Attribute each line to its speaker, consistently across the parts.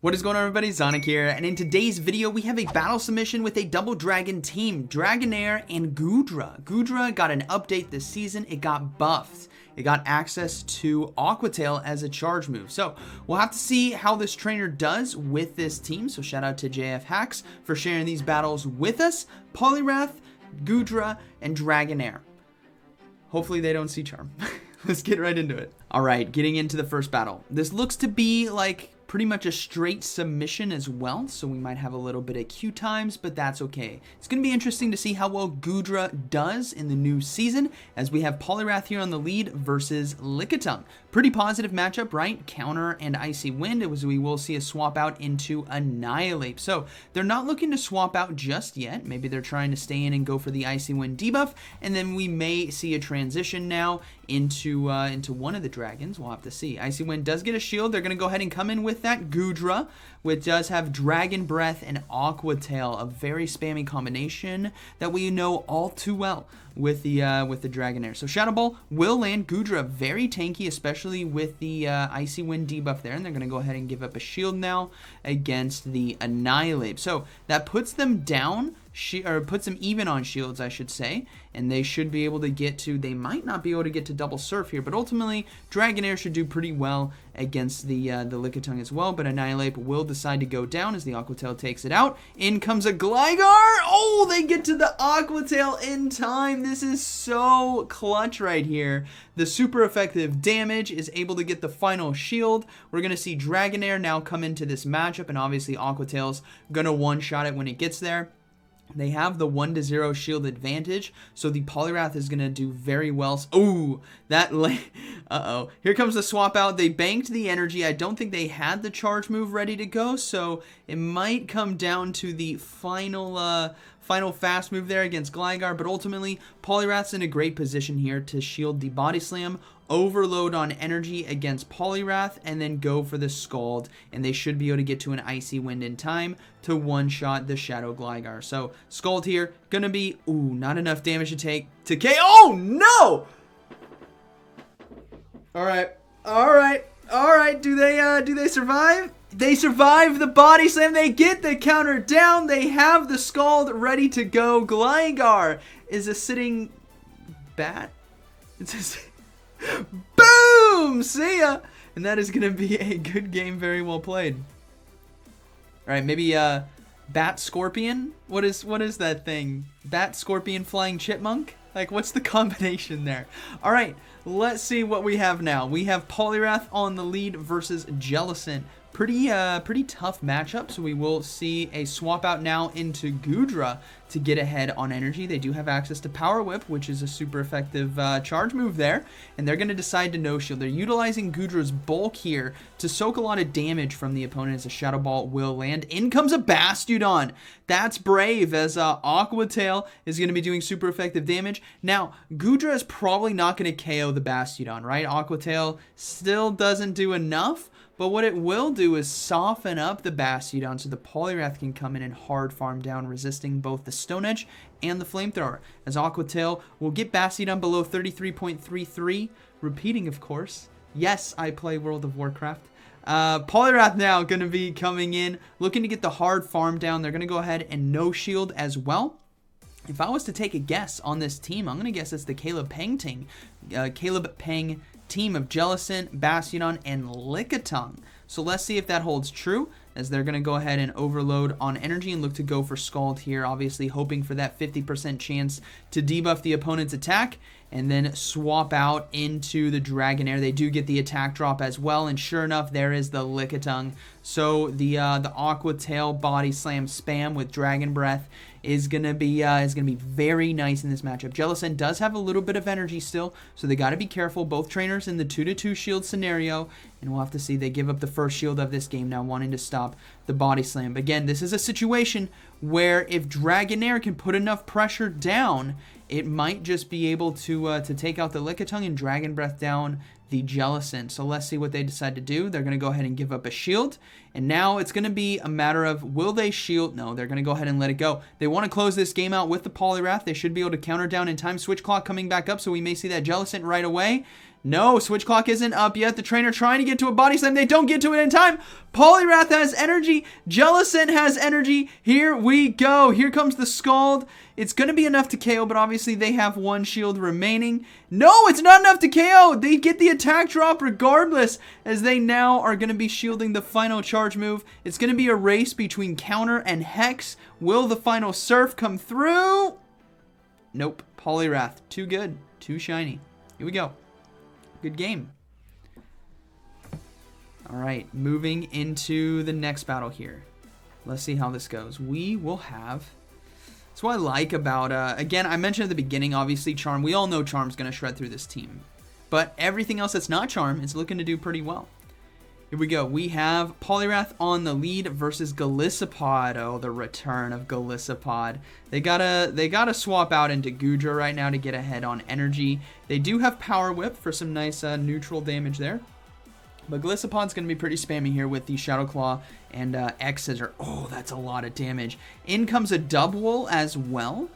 Speaker 1: What is going on, everybody? ZyoniK here, and in today's video we have a battle submission with a double dragon team, Dragonair and Goodra. Goodra got an update this season. It got buffed. It got access to Aqua Tail as a charge move. So we'll have to see how this trainer does with this team. So shout out to JF Hacks for sharing these battles with us. Poliwrath, Goodra, and Dragonair. Hopefully they don't see Charm. Let's get right into it. All right, getting into the first battle. This looks to be like pretty much a straight submission as well, so we might have a little bit of queue times, but that's okay. It's going to be interesting to see how well Goodra does in the new season, as we have Poliwrath here on the lead versus Lickitung. Pretty positive matchup, right? Counter and Icy Wind, as we will see a swap out into Annihilate. So they're not looking to swap out just yet. Maybe they're trying to stay in and go for the Icy Wind debuff, and then we may see a transition now into one of the dragons. We'll have to see. Icy Wind does get a shield. They're going to go ahead and come in with that Goodra, which does have Dragon Breath and Aqua Tail, a very spammy combination that we know all too well with the Dragonair. So Shadow Ball will land. Goodra very tanky, especially with the Icy Wind debuff there, and they're going to go ahead and give up a shield now against the Annihilate. So that puts them down, or puts them even on shields, I should say, and they should be able to get to, they might not be able to get to double surf here, but ultimately Dragonair should do pretty well against the Lickitung as well, but Annihilate will decide to go down as the Aqua Tail takes it out. In comes a Gligar. Oh, they get to the Aqua Tail in time. This is so clutch right here. The super effective damage is able to get the final shield. We're going to see Dragonair now come into this matchup, and obviously Aqua Tail's going to one-shot it when it gets there. They have the 1-0 shield advantage, so the Poliwrath is going to do very well. Ooh, that uh-oh. Here comes the swap out. They banked the energy. I don't think they had the charge move ready to go, so it might come down to the final fast move there against Gligar, but ultimately Poliwrath's in a great position here to shield the Body Slam, overload on energy against Poliwrath, and then go for the Scald, and they should be able to get to an Icy Wind in time to one-shot the Shadow Gligar. So Scald here, gonna be, ooh, not enough damage to take to KO. Oh, no! All right, do they survive? They survive the Body Slam. They get the counter down. They have the Scald ready to go. Gligar is a sitting bat. It's a boom! See ya! And that is going to be a good game, very well played. Alright, maybe Bat Scorpion? What is that thing? Bat Scorpion Flying Chipmunk? Like, what's the combination there? Alright, let's see what we have now. We have Poliwrath on the lead versus Jellicent. Pretty tough matchup, so we will see a swap out now into Goodra to get ahead on energy. They do have access to Power Whip, which is a super effective charge move there, and they're going to decide to no-shield. They're utilizing Goodra's bulk here to soak a lot of damage from the opponent as a Shadow Ball will land. In comes a Bastiodon. That's brave, as Aqua Tail is going to be doing super effective damage. Now, Goodra is probably not going to KO the Bastiodon, right? Aqua Tail still doesn't do enough, but what it will do is soften up the Bastiodon so the Poliwrath can come in and hard farm down, resisting both the Stone Edge and the Flamethrower. As Aqua Tail will get Bastiodon below 33.33. Repeating, of course. Yes, I play World of Warcraft. Poliwrath now going to be coming in, looking to get the hard farm down. They're going to go ahead and no shield as well. If I was to take a guess on this team, I'm going to guess it's the Caleb Peng team. Team of Jellicent, Bastiodon, and Lickitung. So let's see if that holds true, as they're going to go ahead and overload on energy and look to go for Scald here, obviously hoping for that 50% chance to debuff the opponent's attack, and then swap out into the Dragonair. They do get the attack drop as well, and sure enough, there is the Lickitung. So the Aqua Tail Body Slam spam with Dragon Breath is gonna be very nice in this matchup. Jellicent does have a little bit of energy still, so they got to be careful. Both trainers in the 2-2 shield scenario, and we'll have to see. They give up the first shield of this game now, wanting to stop the Body Slam. Again, this is a situation where if Dragonair can put enough pressure down, it might just be able to take out the Lickitung and Dragon Breath down the Jellicent. So let's see what they decide to do. They're going to go ahead and give up a shield. And now it's going to be a matter of, will they shield? No, they're going to go ahead and let it go. They want to close this game out with the Poliwrath. They should be able to counter down in time. Switch clock coming back up, so we may see that Jellicent right away. No, switch clock isn't up yet. The trainer trying to get to a body slam. They don't get to it in time. Poliwrath has energy. Jellicent has energy. Here we go. Here comes the Scald. It's going to be enough to KO, but obviously they have one shield remaining. No, it's not enough to KO. They get the attack drop regardless, as they now are going to be shielding the final charge move. It's going to be a race between Counter and Hex. Will the final Surf come through? Nope. Poliwrath. Too good. Too shiny. Here we go. Good game. All right, moving into the next battle here. Let's see how this goes. We will have... That's what I like about... again, I mentioned at the beginning, obviously, Charm. We all know Charm's going to shred through this team. But everything else that's not Charm is looking to do pretty well. Here we go. We have Poliwrath on the lead versus Golisopod. Oh, the return of Golisopod. They gotta swap out into Goodra right now to get ahead on energy. They do have Power Whip for some nice neutral damage there. But Golisopod's going to be pretty spammy here with the Shadow Claw and X Scissor. Oh, that's a lot of damage. In comes a Dubwool as well.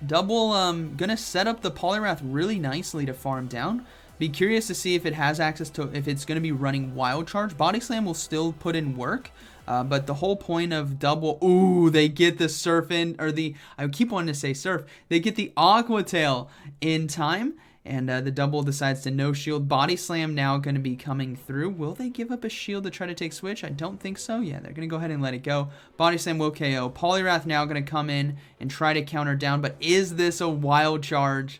Speaker 1: Dubwool going to set up the Poliwrath really nicely to farm down. Be curious to see if it has access to, if it's going to be running Wild Charge. Body Slam will still put in work, but the whole point of Dubwool, ooh, they get the Surf in, or the, I keep wanting to say Surf, they get the Aqua Tail in time, and the Dubwool decides to no shield. Body Slam now going to be coming through. Will they give up a shield to try to take Switch? I don't think so. Yeah, they're going to go ahead and let it go. Body Slam will KO. Poliwrath now going to come in and try to counter down, but is this a Wild Charge?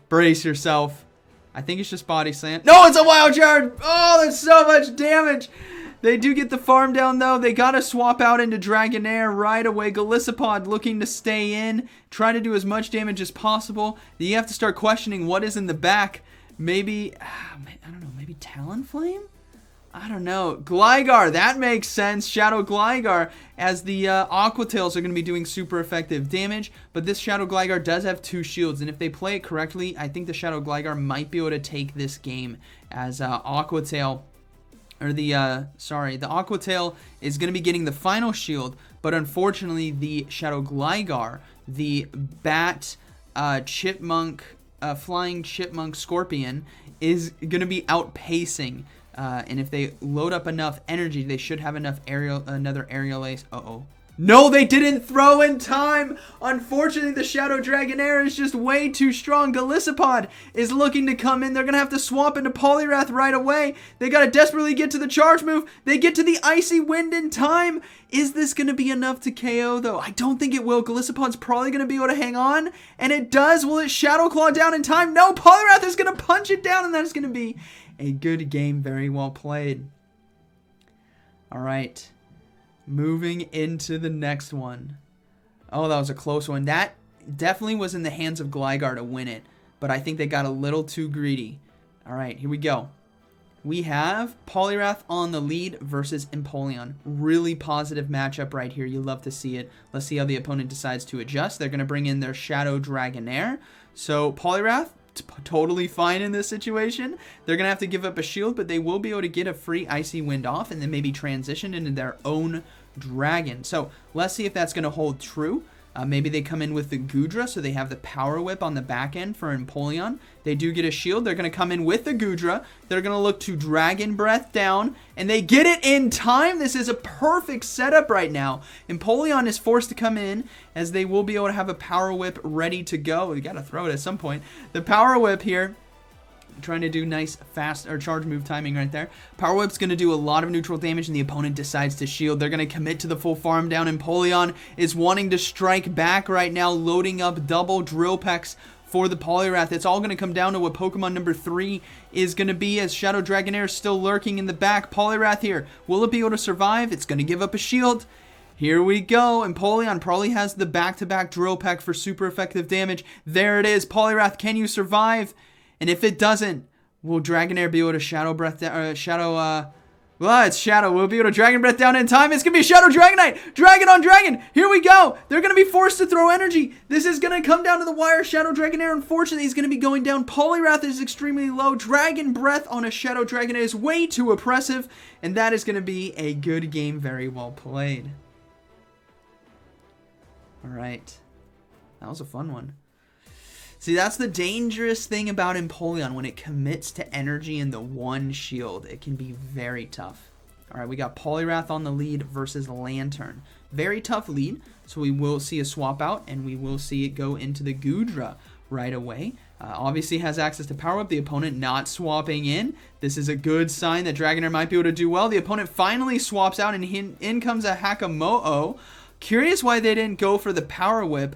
Speaker 1: Brace yourself. I think it's just Body Slam. No, it's a Wild Charge! Oh, that's so much damage! They do get the farm down, though. They got to swap out into Dragonair right away. Golisopod looking to stay in, try to do as much damage as possible. You have to start questioning what is in the back. Maybe, I don't know, maybe Talonflame? I don't know. Gligar, that makes sense. Shadow Gligar, as the Aqua Tails are going to be doing super effective damage. But this Shadow Gligar does have 2 shields. And if they play it correctly, I think the Shadow Gligar might be able to take this game, as Aqua Tail, or the Aqua Tail is going to be getting the final shield. But unfortunately, the Shadow Gligar, the Bat Chipmunk, Flying Chipmunk Scorpion, is going to be outpacing. And if they load up enough energy, they should have enough another aerial ace. Uh-oh. No, they didn't throw in time. Unfortunately, the Shadow Dragonair is just way too strong. Golisopod is looking to come in. They're going to have to swap into Poliwrath right away. They got to desperately get to the charge move. They get to the Icy Wind in time. Is this going to be enough to KO, though? I don't think it will. Golisopod's probably going to be able to hang on. And it does. Will it Shadow Claw down in time? No, Poliwrath is going to punch it down, and that is going to be a good game. Very well played. All right. Moving into the next one. Oh, that was a close one. That definitely was in the hands of Gligar to win it, but I think they got a little too greedy. All right, here we go. We have Poliwrath on the lead versus Empoleon. Really positive matchup right here. You love to see it. Let's see how the opponent decides to adjust. They're going to bring in their Shadow Dragonair. So Poliwrath, totally fine in this situation. They're going to have to give up a shield, but they will be able to get a free Icy Wind off and then maybe transition into their own Dragon. So let's see if that's going to hold true. Maybe they come in with the Goodra, so they have the Power Whip on the back end for Empoleon. They do get a shield. They're going to come in with the Goodra. They're going to look to Dragon Breath down, and they get it in time. This is a perfect setup right now. Empoleon is forced to come in, as they will be able to have a Power Whip ready to go. We got to throw it at some point. The Power Whip here, trying to do nice fast or charge move timing right there. Power Whip's going to do a lot of neutral damage, and the opponent decides to shield. They're going to commit to the full farm down. Empoleon is wanting to strike back right now, loading up double Drill Pecks for the Poliwrath. It's all going to come down to what Pokemon number 3 is going to be, as Shadow Dragonair is still lurking in the back. Poliwrath here, will it be able to survive? It's going to give up a shield. Here we go. Empoleon probably has the back-to-back Drill Peck for super effective damage. There it is. Poliwrath, can you survive? And if it doesn't, will Dragonair be able to Shadow Breath down, well, it's Shadow. We'll be able to Dragon Breath down in time. It's going to be Shadow Dragonite. Dragon on Dragon. Here we go. They're going to be forced to throw energy. This is going to come down to the wire. Shadow Dragonair, unfortunately, is going to be going down. Poliwrath is extremely low. Dragon Breath on a Shadow Dragonair is way too oppressive. And that is going to be a good game. Very well played. All right. That was a fun one. See, that's the dangerous thing about Empoleon. When it commits to energy in the one shield, it can be very tough. All right, we got Poliwrath on the lead versus Lantern. Very tough lead, so we will see a swap out, and we will see it go into the Goodra right away. Obviously has access to Power Whip. The opponent not swapping in. This is a good sign that Dragonair might be able to do well. The opponent finally swaps out, and in comes a Hakamo'o. Curious why they didn't go for the Power Whip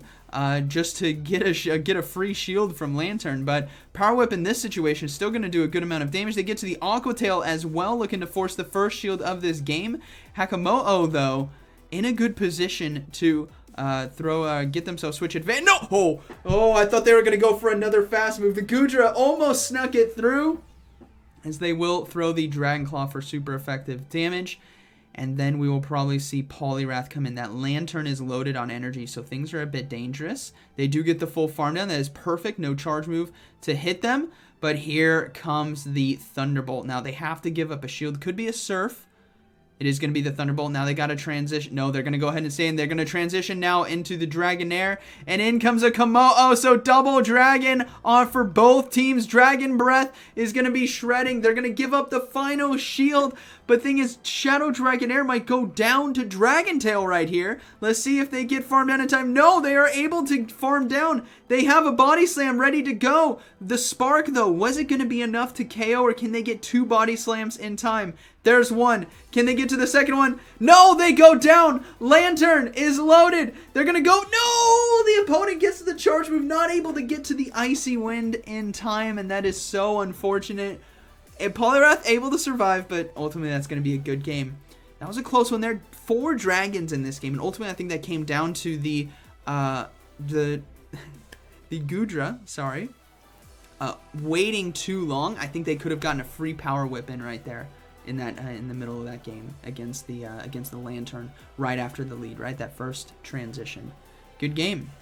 Speaker 1: just to get a free shield from Lantern, but Power Whip in this situation is still going to do a good amount of damage. They get to the Aqua Tail as well, looking to force the first shield of this game. Hakamo'o, though, in a good position to get themselves switch advantage. No! Oh, I thought they were going to go for another fast move. The Goodra almost snuck it through, as they will throw the Dragon Claw for super effective damage. And then we will probably see Poliwrath come in. That Lantern is loaded on energy, so things are a bit dangerous. They do get the full farm down. That is perfect. No charge move to hit them. But here comes the Thunderbolt. Now, they have to give up a shield. Could be a Surf. It is going to be the Thunderbolt. Now they got to transition. No, they're going to go ahead and stay in. They're going to transition now into the Dragonair. And in comes a Komodo. So double Dragon on for both teams. Dragon Breath is going to be shredding. They're going to give up the final shield. But thing is, Shadow Dragonair might go down to Dragon Tail right here. Let's see if they get farmed down in time. No, they are able to farm down. They have a Body Slam ready to go. The Spark, though, was it going to be enough to KO, or can they get 2 Body Slams in time? There's one. Can they get to the second one? No, they go down. Lantern is loaded. They're going to go. No, the opponent gets to the charge move, not able to get to the Icy Wind in time, and that is so unfortunate. Poliwrath able to survive, but ultimately that's going to be a good game. That was a close one. There are 4 dragons in this game, and ultimately I think that came down to the Goodra, sorry, waiting too long. I think they could have gotten a free Power Whip in right there in that in the middle of that game against the Lantern right after the lead, right? That first transition. Good game.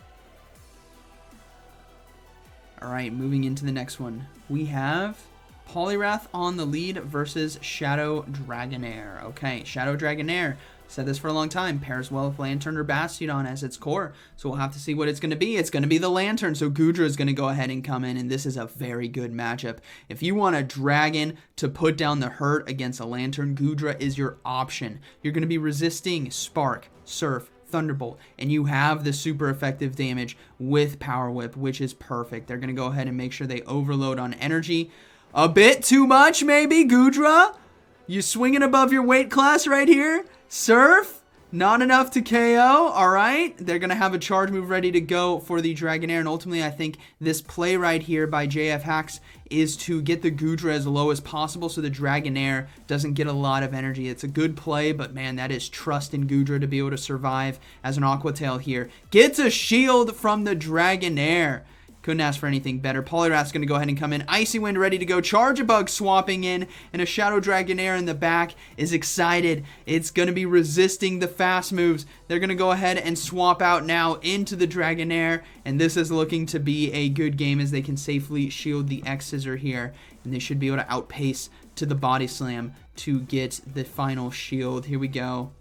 Speaker 1: All right, moving into the next one. We have Poliwrath on the lead versus Shadow Dragonair. Okay, Shadow Dragonair, said this for a long time, pairs well with Lantern or Bastiodon as its core. So we'll have to see what it's going to be. It's going to be the Lantern, so Goodra is going to go ahead and come in, and this is a very good matchup. If you want a Dragon to put down the hurt against a Lantern, Goodra is your option. You're going to be resisting Spark, Surf, Thunderbolt, and you have the super effective damage with Power Whip, which is perfect. They're going to go ahead and make sure they overload on energy. A bit too much, maybe, Goodra? You swinging above your weight class right here? Surf? Not enough to KO. All right. They're going to have a charge move ready to go for the Dragonair. And ultimately, I think this play right here by JF Hacks is to get the Goodra as low as possible so the Dragonair doesn't get a lot of energy. It's a good play, but man, that is trust in Goodra to be able to survive as an Aqua Tail here. Gets a shield from the Dragonair. Couldn't ask for anything better. Poliwrath's going to go ahead and come in. Icy Wind ready to go. Charge-a-Bug swapping in. And a Shadow Dragonair in the back is excited. It's going to be resisting the fast moves. They're going to go ahead and swap out now into the Dragonair. And this is looking to be a good game as they can safely shield the X-Scissor here. And they should be able to outpace to the Body Slam to get the final shield. Here we go.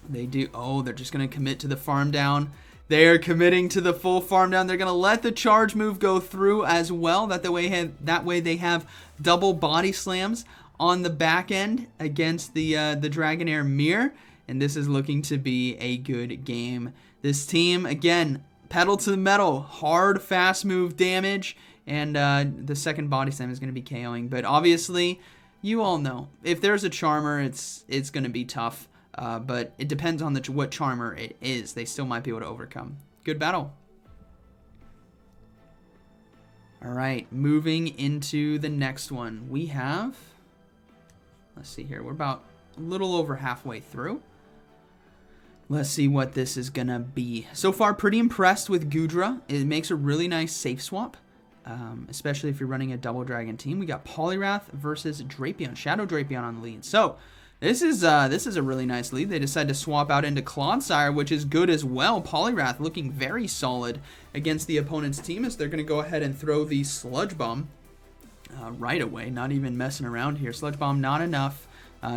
Speaker 1: They do. Oh, they're just going to commit to the farm down. They are committing to the full farm down. They're going to let the charge move go through as well. That way they have double Body Slams on the back end against the Dragonair Mirror. And this is looking to be a good game. This team, again, pedal to the metal. Hard, fast move damage. And the second Body Slam is going to be KOing. But obviously, you all know, if there's a Charmer, it's going to be tough. But it depends on what Charmer it is. They still might be able to overcome. Good battle. All right, moving into the next one. We have, let's see here. We're about a little over halfway through. Let's see what this is going to be. So far, pretty impressed with Goodra. It makes a really nice safe swap, especially if you're running a double dragon team. We got Poliwrath versus Drapion. Shadow Drapion on the lead. So This is a really nice lead. They decide to swap out into Clodsire, which is good as well. Poliwrath looking very solid against the opponent's team as they're going to go ahead and throw the Sludge Bomb right away. Not even messing around here. Sludge Bomb not enough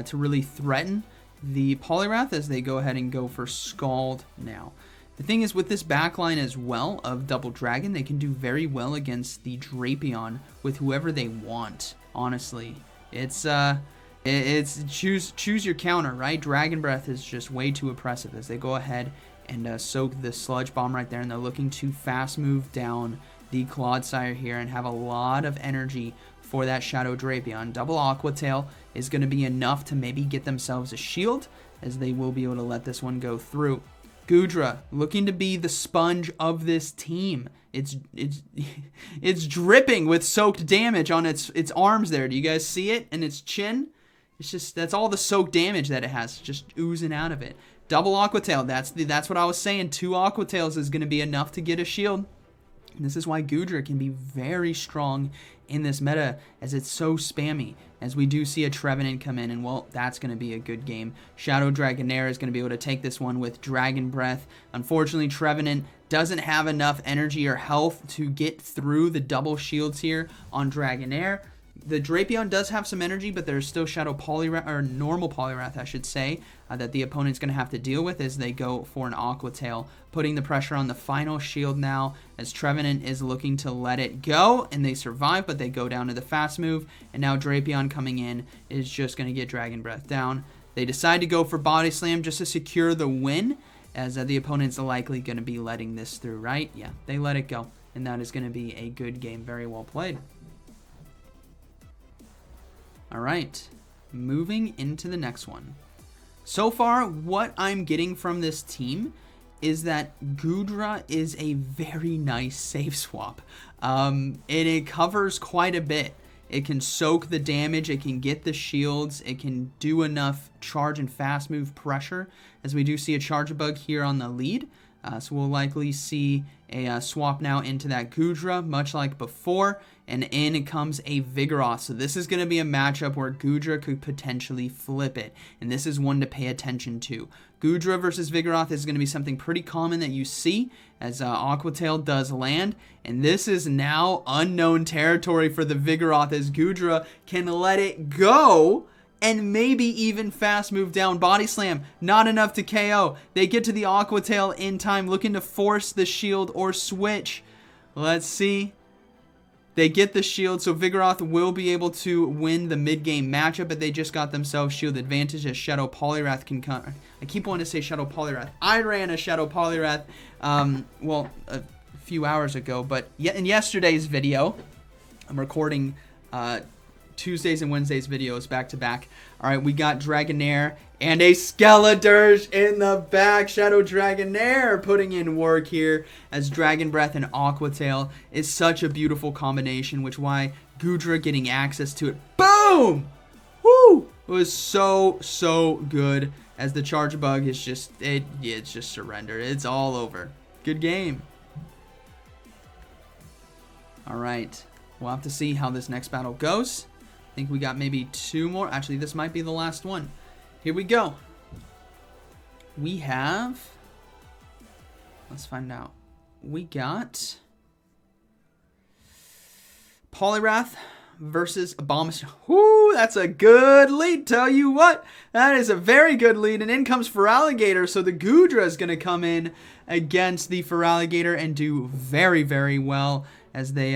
Speaker 1: to really threaten the Poliwrath as they go ahead and go for Scald now. The thing is, with this backline as well of Double Dragon, they can do very well against the Drapion with whoever they want, honestly. It's choose your counter, right? Dragon Breath is just way too oppressive as they go ahead and soak the Sludge Bomb right there, and they're looking to fast move down the Clodsire here and have a lot of energy for that Shadow Drapion. Double Aqua Tail is going to be enough to maybe get themselves a shield, as they will be able to let this one go through. Goodra looking to be the sponge of this team. It's dripping with soaked damage on its arms there. Do you guys see it? And its chin? It's just, that's all the soaked damage that it has, just oozing out of it. Double Aqua Tail, that's what I was saying. 2 Aqua Tails is going to be enough to get a shield. And this is why Goodra can be very strong in this meta, as it's so spammy, as we do see a Trevenant come in, and well, that's going to be a good game. Shadow Dragonair is going to be able to take this one with Dragon Breath. Unfortunately, Trevenant doesn't have enough energy or health to get through the double shields here on Dragonair. The Drapion does have some energy, but there's still Shadow Poliwrath, or normal Poliwrath, I should say, that the opponent's going to have to deal with as they go for an Aqua Tail, putting the pressure on the final shield now, as Trevenant is looking to let it go, and they survive, but they go down to the fast move, and now Drapion coming in is just going to get Dragon Breath down. They decide to go for Body Slam just to secure the win, as the opponent's likely going to be letting this through, right? Yeah, they let it go, and that is going to be a good game. Very well played. All right, moving into the next one. So far, what I'm getting from this team is that Goodra is a very nice safe swap. It covers quite a bit. It can soak the damage, it can get the shields, it can do enough charge and fast move pressure, as we do see a Charge Bug here on the lead. So we'll likely see a swap now into that Goodra, much like before, and in comes a Vigoroth. So this is going to be a matchup where Goodra could potentially flip it, and this is one to pay attention to. Goodra versus Vigoroth is going to be something pretty common that you see, as Aqua Tail does land, and this is now unknown territory for the Vigoroth, as Goodra can let it go and maybe even fast move down. Body Slam, not enough to KO. They get to the Aqua Tail in time, looking to force the shield or switch. Let's see. They get the shield, so Vigoroth will be able to win the mid-game matchup, but they just got themselves shield advantage as Shadow Poliwrath can come. I keep wanting to say Shadow Poliwrath. I ran a Shadow Poliwrath, well, a few hours ago, but in yesterday's video, I'm recording Tuesdays and Wednesdays videos back to back. All right, we got Dragonair and a Skeledirge in the back. Shadow Dragonair putting in work here, as Dragon Breath and Aqua Tail is such a beautiful combination, which why Goodra getting access to it. Boom! Woo! It was so good, as the Charge Bug is just, it's just surrender. It's all over. Good game. All right, we'll have to see how this next battle goes. I think we got maybe 2 more. Actually, this might be the last one. Here we go. We have... Let's find out. We got... Poliwrath versus Abomasnow. Whoo, that's a good lead. Tell you what, that is a very good lead. And in comes Feraligatr. So the Goodra is going to come in against the Feraligatr and do very well, as they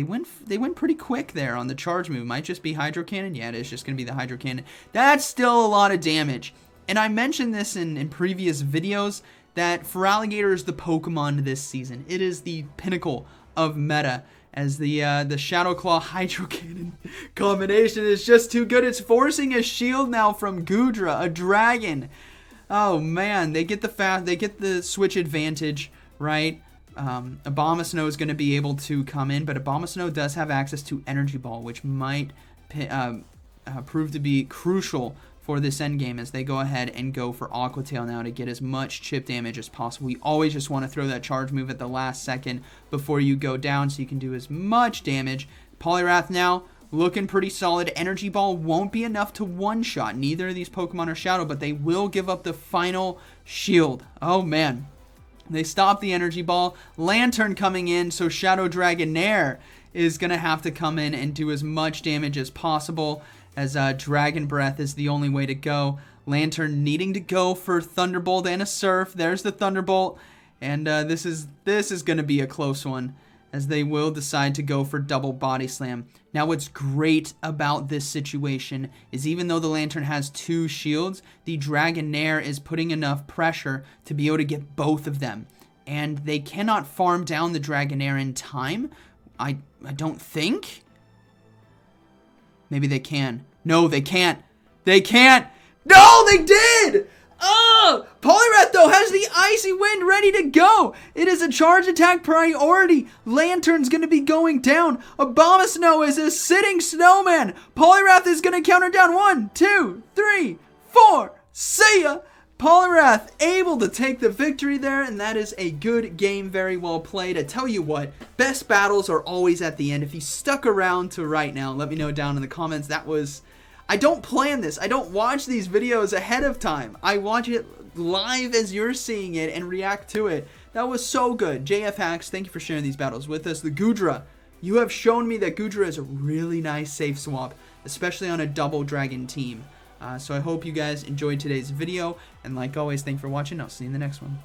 Speaker 1: went pretty quick there on the charge move. Might just be Hydro Cannon. Yeah, it is just going to be the Hydro Cannon. That's still a lot of damage. And I mentioned this in previous videos, that Feraligatr is the Pokemon this season. It is the pinnacle of meta, as the Shadow Claw Hydro Cannon combination is just too good. It's forcing a shield now from Goodra, a dragon. Oh man, they get the switch advantage, right? Abomasnow is going to be able to come in, but Abomasnow does have access to Energy Ball, which might prove to be crucial for this endgame, as they go ahead and go for Aqua Tail now to get as much chip damage as possible. You always just want to throw that charge move at the last second before you go down, so you can do as much damage. Poliwrath now looking pretty solid. Energy Ball won't be enough to one-shot. Neither of these Pokemon are Shadow, but they will give up the final shield. Oh man. They stop the Energy Ball. Lantern coming in, so Shadow Dragonair is going to have to come in and do as much damage as possible, as Dragon Breath is the only way to go. Lantern needing to go for Thunderbolt and a Surf. There's the Thunderbolt, And this is going to be a close one, as they will decide to go for double body slam. Now what's great about this situation is even though the Lantern has 2 shields, the Dragonair is putting enough pressure to be able to get both of them. And they cannot farm down the Dragonair in time. I don't think. Maybe they can. No, they can't. They can't. No, they did! Oh! Poliwrath, though, has the Icy Wind ready to go. It is a charge attack priority. Lantern's going to be going down. Abomasnow is a sitting snowman. Poliwrath is going to counter down. 1, 2, 3, 4. See ya! Poliwrath able to take the victory there, and that is a good game, very well played. I tell you what, best battles are always at the end. If you stuck around to right now, let me know down in the comments. That was... I don't plan this. I don't watch these videos ahead of time. I watch it live as you're seeing it and react to it. That was so good. JF Hacks, thank you for sharing these battles with us. The Goodra, you have shown me that Goodra is a really nice safe swap, especially on a double dragon team. So I hope you guys enjoyed today's video, and like always, thanks for watching. I'll see you in the next one.